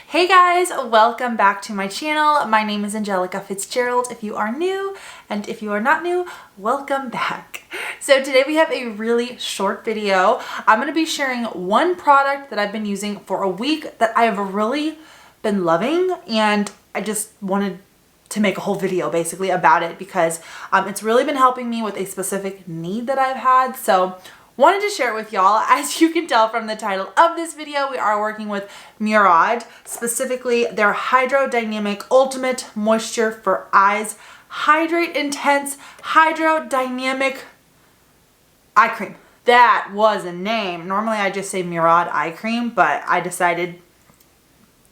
Hey guys, welcome back to my channel. My name is Angelica Fitzgerald if you are new, and if you are not new, welcome back. So today we have a really short video. I'm going to be sharing one product that I've been using for a week that I have really been loving, and I just wanted to make a whole video basically about it because it's really been helping me with a specific need that I've had. So wanted to share it with y'all. As you can tell from the title of this video, we are working with Murad, specifically their Hydrodynamic Ultimate Moisture for Eyes Hydrate Intense Hydrodynamic Eye Cream. That was a name. Normally I just say Murad Eye Cream, but I decided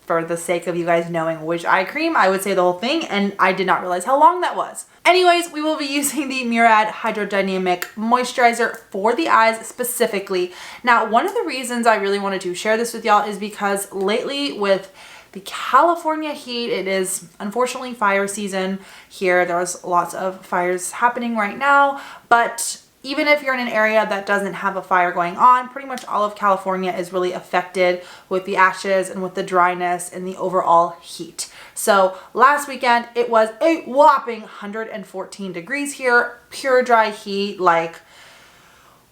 for the sake of you guys knowing which eye cream, I would say the whole thing, and I did not realize how long that was. Anyways, we will be using the Murad Hydrodynamic Moisturizer for the eyes specifically. Now, one of the reasons I really wanted to share this with y'all is because lately with the California heat, it is unfortunately fire season here. There's lots of fires happening right now, but even if you're in an area that doesn't have a fire going on, pretty much all of California is really affected with the ashes and with the dryness and the overall heat. So last weekend, it was a whopping 114 degrees here, pure dry heat, like,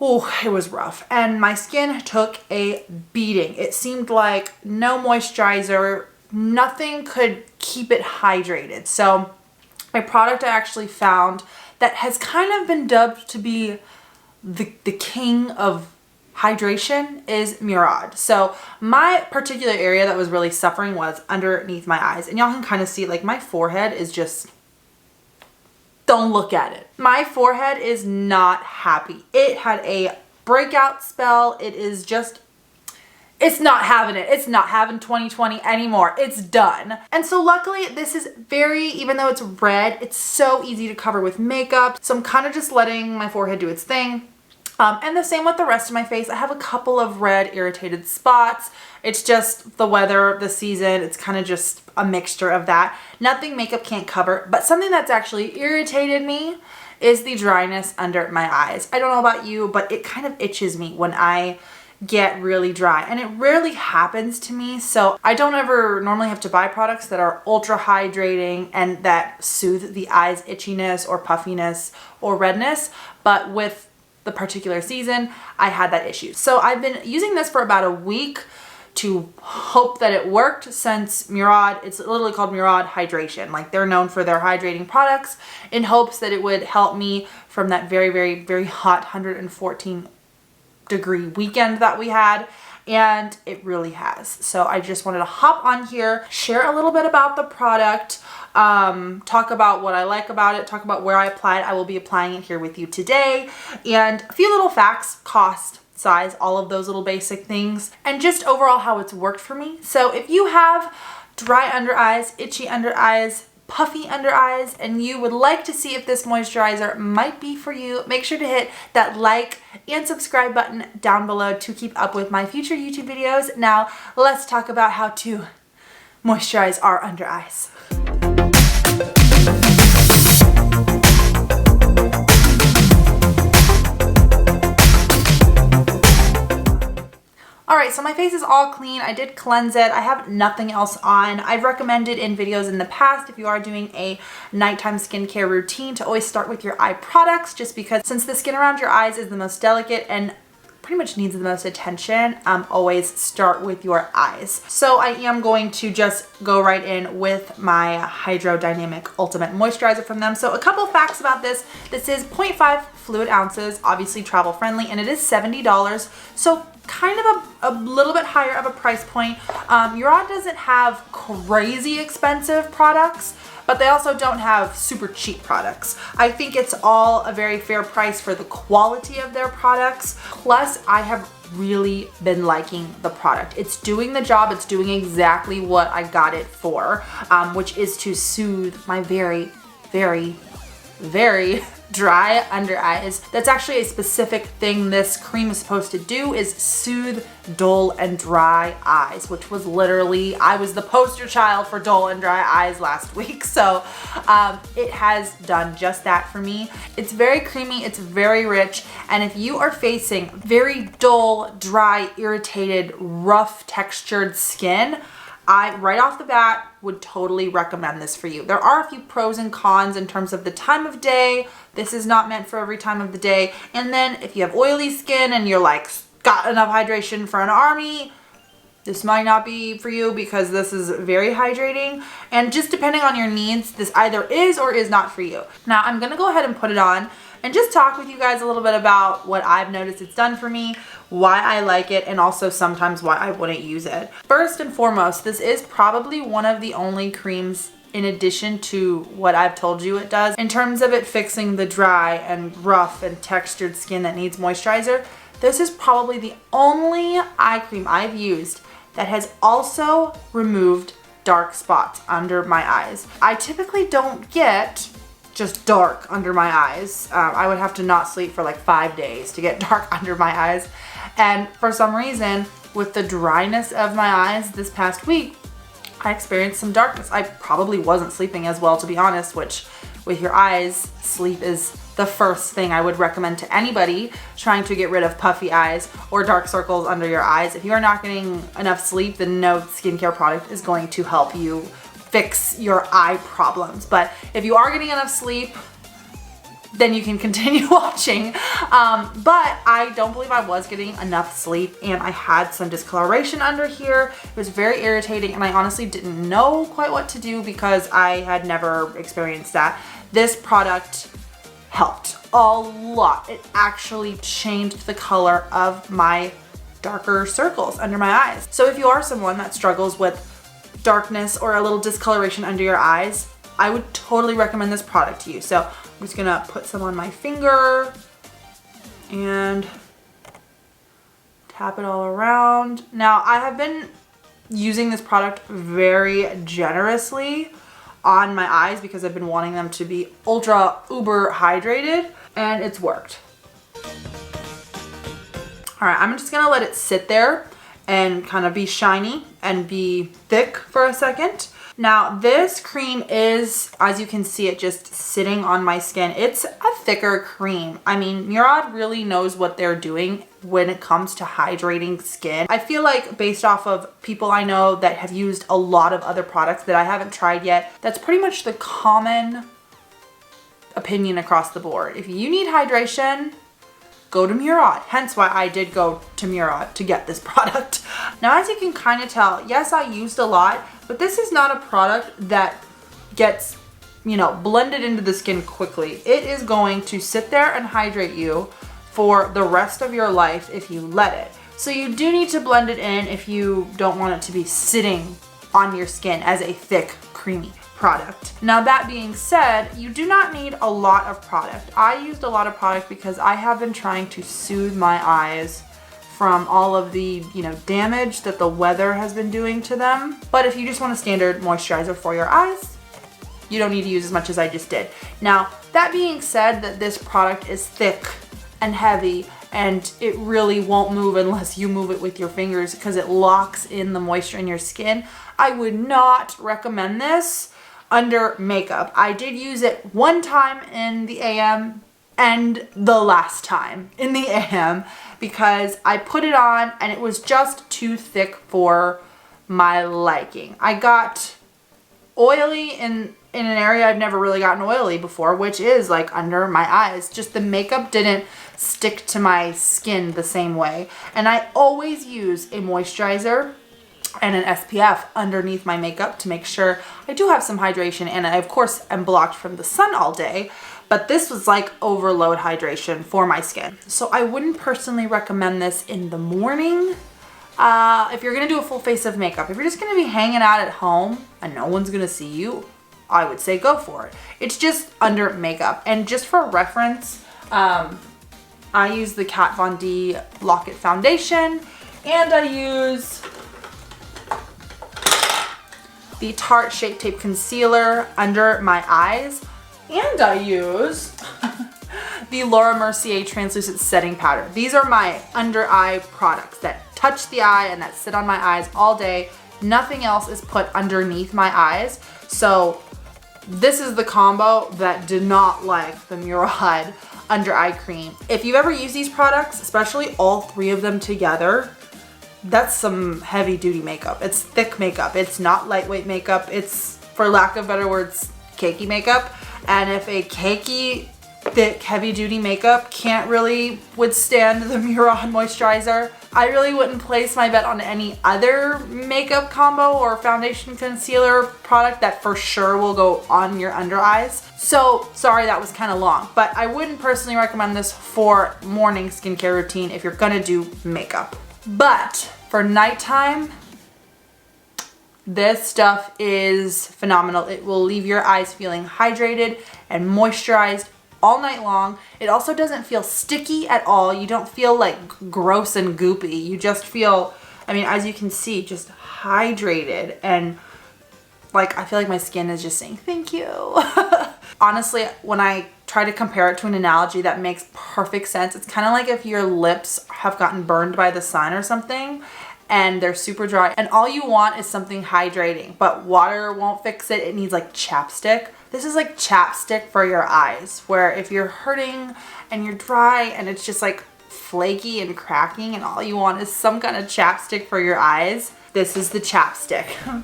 oh, it was rough. And my skin took a beating. It seemed like no moisturizer, nothing could keep it hydrated. So my product I actually found that has kind of been dubbed to be the king of hydration is Murad. So my particular area that was really suffering was underneath my eyes. And y'all can kind of see like my forehead is just, don't look at it. My forehead is not happy. It had a breakout spell. It is just, it's not having it. It's not having 2020 anymore. It's done. And so luckily this is even though it's red, it's so easy to cover with makeup. So I'm kind of just letting my forehead do its thing. And the same with the rest of my face. I have a couple of red irritated spots. It's just the weather, the season. It's kind of just a mixture of that. Nothing makeup can't cover, but something that's actually irritated me is the dryness under my eyes. I don't know about you, but it kind of itches me when I get really dry, and it rarely happens to me, so I don't ever normally have to buy products that are ultra hydrating and that soothe the eyes itchiness or puffiness or redness, but with the particular season I had that issue. So I've been using this for about a week to hope that it worked, since Murad, it's literally called Murad Hydration, like they're known for their hydrating products, in hopes that it would help me from that very hot 114 degree weekend that we had, and it really has. So I just wanted to hop on here, share a little bit about the product, talk about what I like about it, talk about where I apply it. I will be applying it here with you today, and a few little facts, cost, size, all of those little basic things, and just overall how it's worked for me. So if you have dry under eyes, itchy under eyes, puffy under eyes, and you would like to see if this moisturizer might be for you, make sure to hit that like and subscribe button down below to keep up with my future YouTube videos. Now let's talk about how to moisturize our under eyes. Alright, so my face is all clean. I did cleanse it. I have nothing else on. I've recommended in videos in the past, if you are doing a nighttime skincare routine, to always start with your eye products, just because since the skin around your eyes is the most delicate and pretty much needs the most attention, always start with your eyes. So I am going to just go right in with my Hydrodynamic Ultimate Moisturizer from them. So a couple facts about this. This is 0.5 fluid ounces, obviously travel friendly, and it is $70. So kind of a little bit higher of a price point. Murad doesn't have crazy expensive products, but they also don't have super cheap products. I think it's all a very fair price for the quality of their products. Plus, I have really been liking the product. It's doing the job. It's doing exactly what I got it for, which is to soothe my very dry under eyes. That's actually a specific thing this cream is supposed to do, is soothe dull and dry eyes, which was literally, I was the poster child for dull and dry eyes last week. So it has done just that for me. It's very creamy, it's very rich, and if you are facing very dull, dry, irritated, rough textured skin, I, right off the bat, would totally recommend this for you. There are a few pros and cons in terms of the time of day. This is not meant for every time of the day. And then if you have oily skin and you're like, got enough hydration for an army, this might not be for you because this is very hydrating. And just depending on your needs, this either is or is not for you. Now, I'm gonna go ahead and put it on and just talk with you guys a little bit about what I've noticed it's done for me, why I like it, and also sometimes why I wouldn't use it. First and foremost, this is probably one of the only creams, in addition to what I've told you it does, in terms of it fixing the dry and rough and textured skin that needs moisturizer. This is probably the only eye cream I've used that has also removed dark spots under my eyes. I typically don't get just dark under my eyes. I would have to not sleep for like 5 days to get dark under my eyes. And for some reason, with the dryness of my eyes this past week, I experienced some darkness. I probably wasn't sleeping as well, to be honest, which with your eyes, sleep is the first thing I would recommend to anybody trying to get rid of puffy eyes or dark circles under your eyes. If you are not getting enough sleep, then no skincare product is going to help you fix your eye problems. But if you are getting enough sleep, then you can continue watching. But I don't believe I was getting enough sleep, and I had some discoloration under here. It was very irritating, and I honestly didn't know quite what to do because I had never experienced that. This product helped a lot. It actually changed the color of my darker circles under my eyes. So if you are someone that struggles with darkness or a little discoloration under your eyes, I would totally recommend this product to you. So I'm just gonna put some on my finger and tap it all around. Now, I have been using this product very generously on my eyes because I've been wanting them to be ultra uber hydrated, and it's worked. All right, I'm just gonna let it sit there and kind of be shiny and be thick for a second. Now, this cream is, as you can see it just sitting on my skin, it's a thicker cream. I mean, Murad really knows what they're doing when it comes to hydrating skin. I feel like based off of people I know that have used a lot of other products that I haven't tried yet, that's pretty much the common opinion across the board. If you need hydration, go to Murad. Hence why I did go to Murad to get this product. Now, as you can kind of tell, yes, I used a lot, but this is not a product that gets, you know, blended into the skin quickly. It is going to sit there and hydrate you for the rest of your life if you let it. So you do need to blend it in if you don't want it to be sitting on your skin as a thick, creamy product. Now, that being said, you do not need a lot of product. I used a lot of product because I have been trying to soothe my eyes from all of the, you know, damage that the weather has been doing to them. But if you just want a standard moisturizer for your eyes, you don't need to use as much as I just did. Now, that being said, that this product is thick and heavy, and it really won't move unless you move it with your fingers because it locks in the moisture in your skin. I would not recommend this under makeup. I did use it one time in the AM and the last time in the AM because I put it on and it was just too thick for my liking. I got oily in an area I've never really gotten oily before, which is like under my eyes. Just the makeup didn't stick to my skin the same way. And I always use a moisturizer and an SPF underneath my makeup to make sure I do have some hydration, and I of course am blocked from the sun all day, but this was like overload hydration for my skin. So I wouldn't personally recommend this in the morning. If you're gonna do a full face of makeup, if you're just gonna be hanging out at home and no one's gonna see you, I would say go for it. It's just under makeup. And just for reference, I use the Kat Von D Lock-It Foundation, and I use the Tarte Shape Tape Concealer under my eyes, and I use the Laura Mercier Translucent Setting Powder. These are my under eye products that touch the eye and that sit on my eyes all day. Nothing else is put underneath my eyes. So this is the combo that did not like the Murad under eye cream. If you've ever used these products, especially all three of them together, that's some heavy duty makeup. It's thick makeup. It's not lightweight makeup. It's, for lack of better words, cakey makeup. And if a cakey, thick, heavy duty makeup can't really withstand the Murad moisturizer, I really wouldn't place my bet on any other makeup combo or foundation concealer product that for sure will go on your under eyes. So sorry that was kind of long, but I wouldn't personally recommend this for morning skincare routine if you're gonna do makeup. But for nighttime, this stuff is phenomenal. It will leave your eyes feeling hydrated and moisturized all night long. It also doesn't feel sticky at all. You don't feel like gross and goopy. You just feel, I mean, as you can see, just hydrated, and like, I feel like my skin is just saying thank you. Honestly, when I try to compare it to an analogy that makes perfect sense, it's kind of like if your lips have gotten burned by the sun or something and they're super dry and all you want is something hydrating, but water won't fix it. It needs like chapstick. This is like chapstick for your eyes, where if you're hurting and you're dry and it's just like flaky and cracking and all you want is some kind of chapstick for your eyes, this is the chapstick.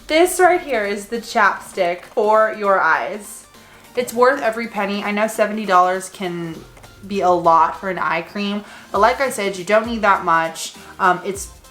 This right here is the chapstick for your eyes. It's worth every penny. I know $70 can be a lot for an eye cream, but like I said, you don't need that much.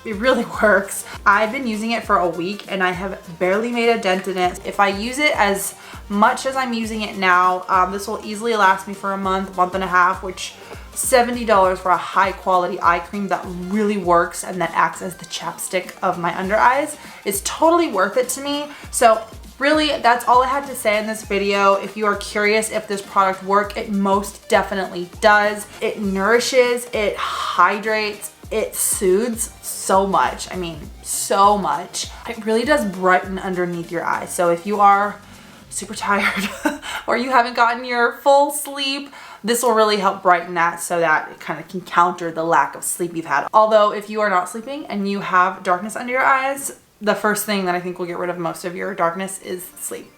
It really works. I've been using it for a week and I have barely made a dent in it. If I use it as much as I'm using it now, this will easily last me for a month and a half, which $70 for a high quality eye cream that really works and that acts as the chapstick of my under eyes is totally worth it to me. So really, that's all I had to say in this video. If you are curious if this product works, it most definitely does. It nourishes, it hydrates, it soothes so much. I mean, so much. It really does brighten underneath your eyes. So if you are super tired or you haven't gotten your full sleep, this will really help brighten that so that it kind of can counter the lack of sleep you've had. Although if you are not sleeping and you have darkness under your eyes, the first thing that I think will get rid of most of your darkness is sleep.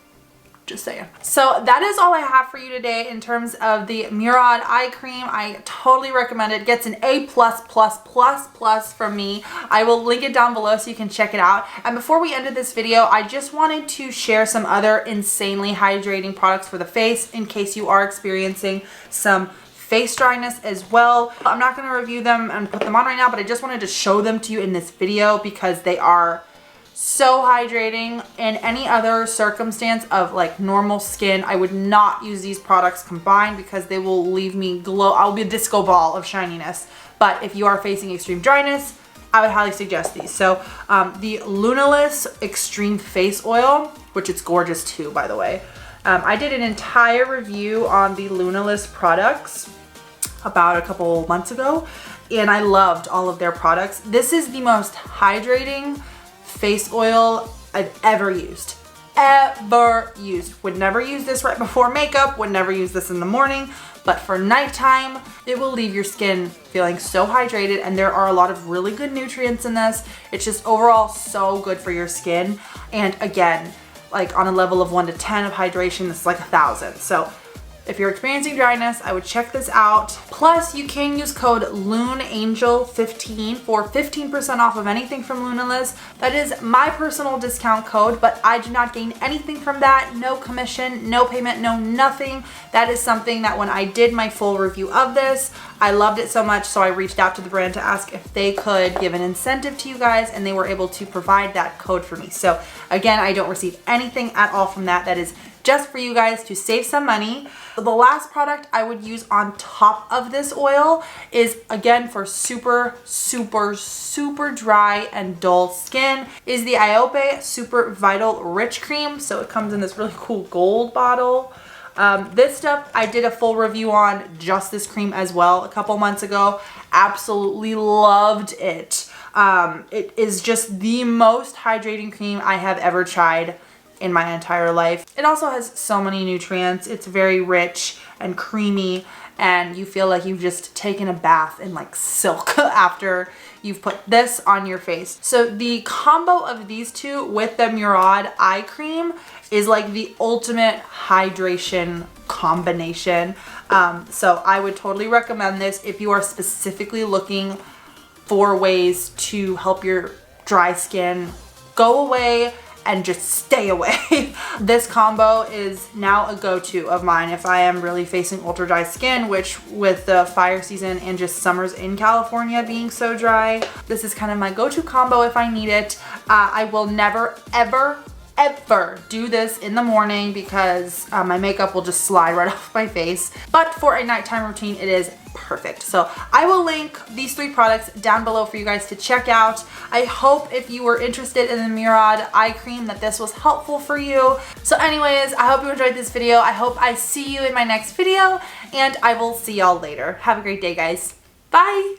Just saying. So that is all I have for you today in terms of the Murad eye cream. I totally recommend it. It gets an A++++ from me. I will link it down below so you can check it out. And before we ended this video, I just wanted to share some other insanely hydrating products for the face in case you are experiencing some face dryness as well. I'm not going to review them and put them on right now, but I just wanted to show them to you in this video because they are so hydrating. In any other circumstance of like normal skin, I would not use these products combined because they will leave me glow. I'll be a disco ball of shininess. But if you are facing extreme dryness, I would highly suggest these. So the Lunaless Extreme Face Oil, which it's gorgeous too, by the way. I did an entire review on the Lunaless products about a couple months ago, and I loved all of their products. This is the most hydrating face oil I've ever used. Would never use this right before makeup, would never use this in the morning, but for nighttime, it will leave your skin feeling so hydrated, and there are a lot of really good nutrients in this. It's just overall so good for your skin. And again, like on a level of 1 to 10 of hydration, this is like 1,000. So if you're experiencing dryness, I would check this out. Plus, you can use code LUNANGEL15 for 15% off of anything from Lunaless. That is my personal discount code, but I do not gain anything from that. No commission, no payment, no nothing. That is something that when I did my full review of this, I loved it so much, so I reached out to the brand to ask if they could give an incentive to you guys, and they were able to provide that code for me. So again, I don't receive anything at all from that. That is just for you guys to save some money. The last product I would use on top of this oil is, again, for super dry and dull skin, is the Iope Super Vital Rich Cream. So it comes in this really cool gold bottle. This stuff I did a full review on, just this cream as well, a couple months ago. Absolutely loved it. It is just the most hydrating cream I have ever tried in my entire life. It also has so many nutrients. It's very rich and creamy, and you feel like you've just taken a bath in like silk after you've put this on your face. So the combo of these two with the Murad eye cream is like the ultimate hydration combination. So I would totally recommend this if you are specifically looking 4 ways to help your dry skin go away and just stay away. This combo is now a go-to of mine if I am really facing ultra dry skin, which with the fire season and just summers in California being so dry, this is kind of my go-to combo if I need it. I will never, ever do this in the morning because my makeup will just slide right off my face. But for a nighttime routine, it is perfect. So I will link these 3 products down below for you guys to check out. I hope if you were interested in the Murad eye cream that this was helpful for you. So anyways, I hope you enjoyed this video. I hope I see you in my next video, and I will see y'all later. Have a great day, guys. Bye.